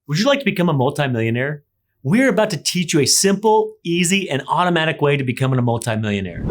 Would you like to become a multimillionaire? We're about to teach you a simple, easy, and automatic way to becoming a multimillionaire.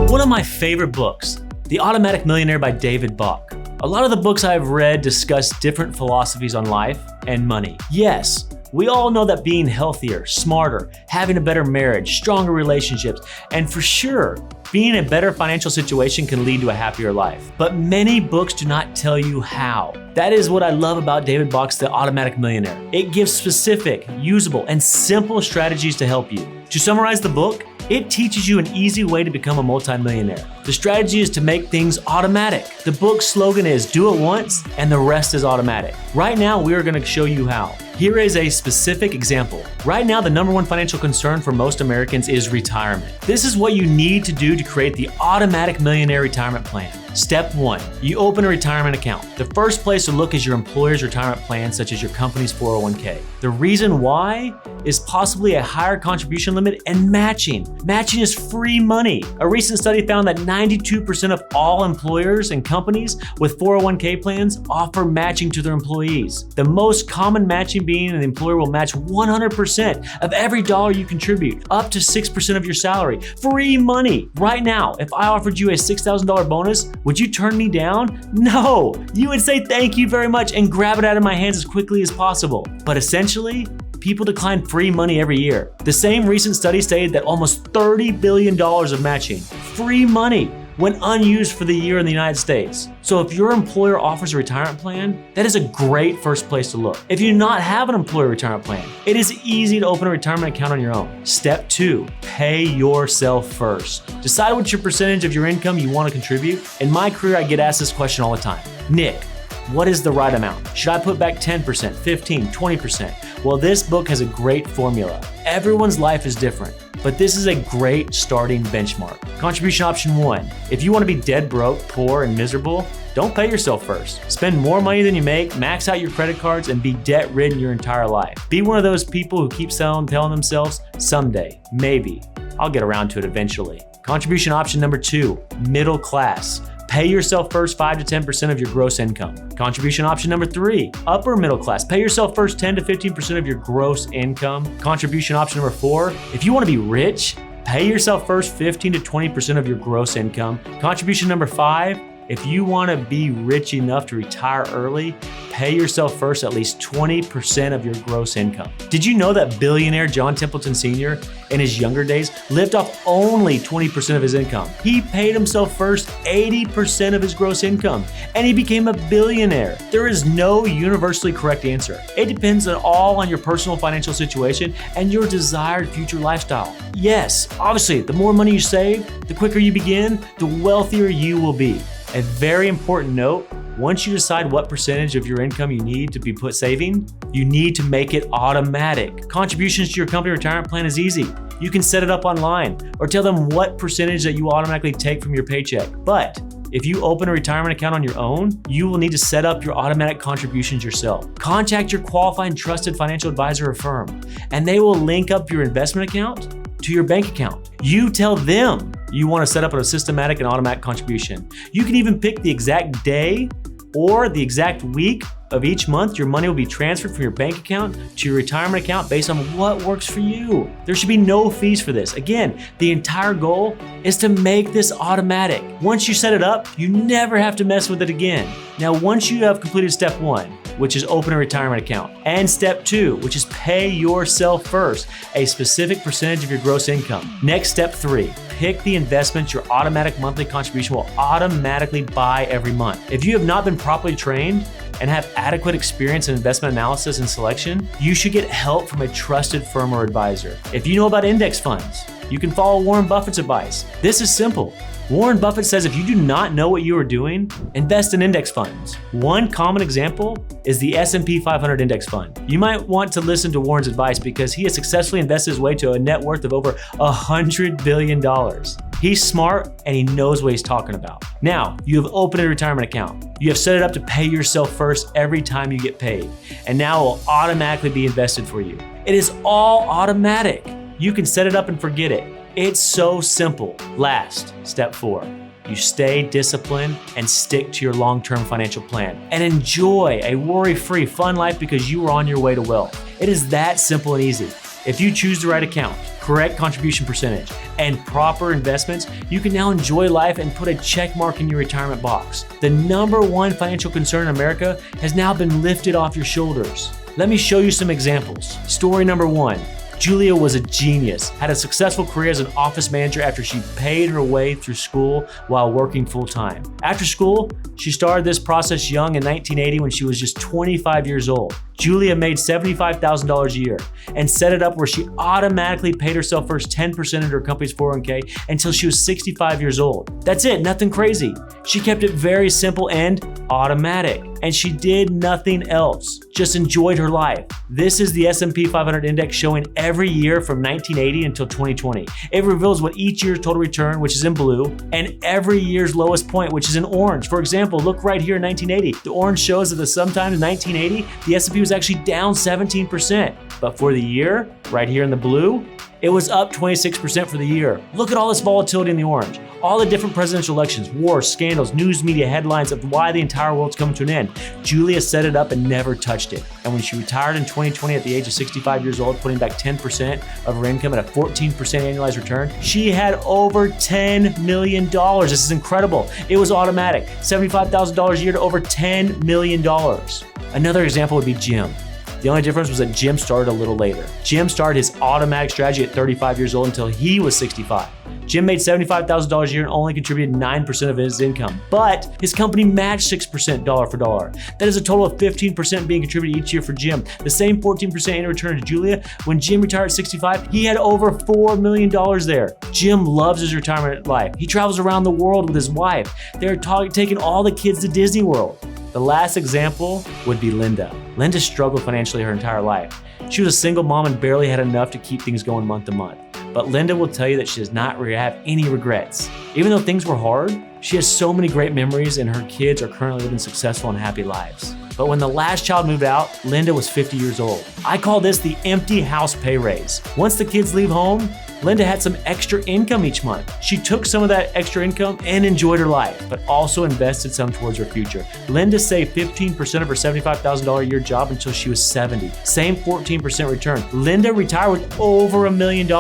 One of my favorite books, The Automatic Millionaire by David Bach. A lot of the books I've read discuss different philosophies on life and money. Yes, we all know that being healthier, smarter, having a better marriage, stronger relationships, and for sure, being in a better financial situation can lead to a happier life. But many books do not tell you how. That is what I love about David Bach's The Automatic Millionaire. It gives specific, usable, and simple strategies to help you. To summarize the book, it teaches you an easy way to become a multimillionaire. The strategy is to make things automatic. The book's slogan is do it once and the rest is automatic. Right now, we are going to show you how. Here is a specific example. Right now, the number one financial concern for most Americans is retirement. This is what you need to do to create the Automatic Millionaire Retirement Plan. Step 1, you open a retirement account. The first place to look is your employer's retirement plan, such as your company's 401k. The reason why is possibly a higher contribution limit and matching. Matching is free money. A recent study found that 92% of all employers and companies with 401k plans offer matching to their employees. The most common matching being the employer will match 100% of every dollar you contribute, up to 6% of your salary. Free money. Right now, if I offered you a $6,000 bonus, would you turn me down? No, you would say thank you very much and grab it out of my hands as quickly as possible. But essentially, people decline free money every year. The same recent study stated that almost $30 billion of matching, free money, went unused for the year in the United States. So if your employer offers a retirement plan, that is a great first place to look. If you do not have an employer retirement plan, it is easy to open a retirement account on your own. Step 2, pay yourself first. Decide what your percentage of your income you want to contribute. In my career, I get asked this question all the time. Nick, what is the right amount? Should I put back 10%, 15, 20%? Well, this book has a great formula. Everyone's life is different, but this is a great starting benchmark. Contribution option 1. If you want to be dead broke, poor, and miserable, don't pay yourself first. Spend more money than you make, max out your credit cards, and be debt-ridden your entire life. Be one of those people who keep telling themselves, someday, maybe, I'll get around to it eventually. Contribution option number 2, middle class. Pay yourself first 5 to 10% of your gross income. Contribution option number 3, upper middle class. Pay yourself first 10 to 15% of your gross income. Contribution option number 4, if you want to be rich, pay yourself first 15 to 20% of your gross income. Contribution number 5, if you want to be rich enough to retire early, pay yourself first at least 20% of your gross income. Did you know that billionaire John Templeton Sr. in his younger days lived off only 20% of his income? He paid himself first 80% of his gross income, and he became a billionaire. There is no universally correct answer. It depends all on your personal financial situation and your desired future lifestyle. Yes, obviously, the more money you save, the quicker you begin, the wealthier you will be. A very important note, once you decide what percentage of your income you need to be saving, you need to make it automatic. Contributions to your company retirement plan is easy. You can set it up online or tell them what percentage that you automatically take from your paycheck. But if you open a retirement account on your own, you will need to set up your automatic contributions yourself. Contact your qualified and trusted financial advisor or firm, and they will link up your investment account to your bank account. You tell them you want to set up a systematic and automatic contribution. You can even pick the exact day or the exact week of each month your money will be transferred from your bank account to your retirement account based on what works for you. There should be no fees for this. Again, the entire goal is to make this automatic. Once you set it up, you never have to mess with it again. Now, once you have completed step 1, which is open a retirement account, and step 2, which is pay yourself first, a specific percentage of your gross income. Next, step 3, pick the investments your automatic monthly contribution will automatically buy every month. If you have not been properly trained and have adequate experience in investment analysis and selection, you should get help from a trusted firm or advisor. If you know about index funds, you can follow Warren Buffett's advice. This is simple. Warren Buffett says if you do not know what you are doing, invest in index funds. One common example is the S&P 500 index fund. You might want to listen to Warren's advice because he has successfully invested his way to a net worth of over $100 billion. He's smart and he knows what he's talking about. Now, you have opened a retirement account. You have set it up to pay yourself first every time you get paid, and now it will automatically be invested for you. It is all automatic. You can set it up and forget it. It's so simple. Last, step 4. You stay disciplined and stick to your long-term financial plan and enjoy a worry-free, fun life because you are on your way to wealth. It is that simple and easy. If you choose the right account, correct contribution percentage, and proper investments, you can now enjoy life and put a check mark in your retirement box. The #1 financial concern in America has now been lifted off your shoulders. Let me show you some examples. Story number 1. Julia was a genius, had a successful career as an office manager after she paid her way through school while working full-time. After school, she started this process young in 1980 when she was just 25 years old. Julia made $75,000 a year and set it up where she automatically paid herself first 10% of her company's 401k until she was 65 years old. That's it, nothing crazy. She kept it very simple and automatic, and she did nothing else, just enjoyed her life. This is the S&P 500 index showing every year from 1980 until 2020. It reveals what each year's total return, which is in blue, and every year's lowest point, which is in orange. For example, look right here in 1980. The orange shows that sometime in 1980, the S&P was actually down 17%. But for the year, right here in the blue, it was up 26% for the year. Look at all this volatility in the orange. All the different presidential elections, wars, scandals, news media headlines of why the entire world's coming to an end. Julia set it up and never touched it. And when she retired in 2020 at the age of 65 years old, putting back 10% of her income at a 14% annualized return, she had over $10 million. This is incredible. It was automatic. $75,000 a year to over $10 million. Another example would be Jim. The only difference was that Jim started a little later. Jim started his automatic strategy at 35 years old until he was 65. Jim made $75,000 a year and only contributed 9% of his income, but his company matched 6% dollar for dollar. That is a total of 15% being contributed each year for Jim. The same 14% annual return to Julia. When Jim retired at 65, he had over $4 million there. Jim loves his retirement life. He travels around the world with his wife. They're taking all the kids to Disney World. The last example would be Linda. Linda struggled financially her entire life. She was a single mom and barely had enough to keep things going month to month. But Linda will tell you that she does not have any regrets. Even though things were hard, she has so many great memories and her kids are currently living successful and happy lives. But when the last child moved out, Linda was 50 years old. I call this the empty house pay raise. Once the kids leave home, Linda had some extra income each month. She took some of that extra income and enjoyed her life, but also invested some towards her future. Linda saved 15% of her $75,000 a year job until she was 70. Same 14% return. Linda retired with over $1 million,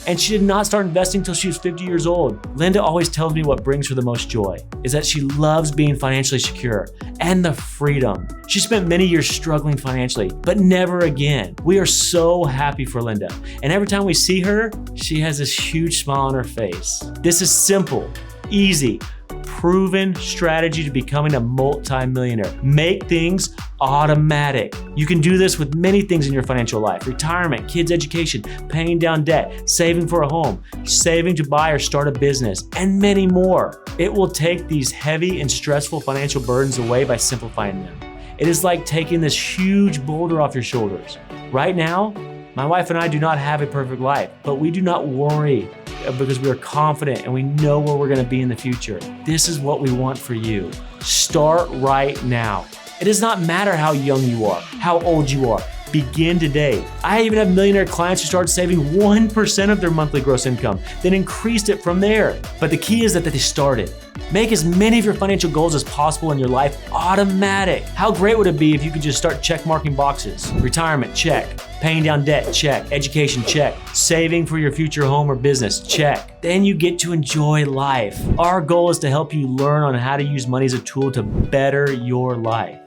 and she did not start investing until she was 50 years old. Linda always tells me what brings her the most joy is that she loves being financially secure and the freedom. She spent many years struggling financially, but never again. We are so happy for Linda, and every time we see her, she has this huge smile on her face. This is simple, easy, proven strategy to becoming a multi-millionaire. Make things automatic. You can do this with many things in your financial life: retirement, kids' education, paying down debt, saving for a home, saving to buy or start a business, and many more. It will take these heavy and stressful financial burdens away by simplifying them. It is like taking this huge boulder off your shoulders. Right now, my wife and I do not have a perfect life, but we do not worry because we are confident and we know where we're going to be in the future. This is what we want for you. Start right now. It does not matter how young you are, how old you are. Begin today. I even have millionaire clients who started saving 1% of their monthly gross income, then increased it from there. But the key is that they started. Make as many of your financial goals as possible in your life automatic. How great would it be if you could just start check marking boxes? Retirement, check. Paying down debt, check. Education, check. Saving for your future home or business, check. Then you get to enjoy life. Our goal is to help you learn on how to use money as a tool to better your life.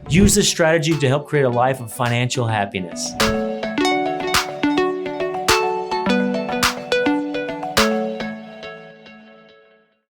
Use this strategy to help create a life of financial happiness.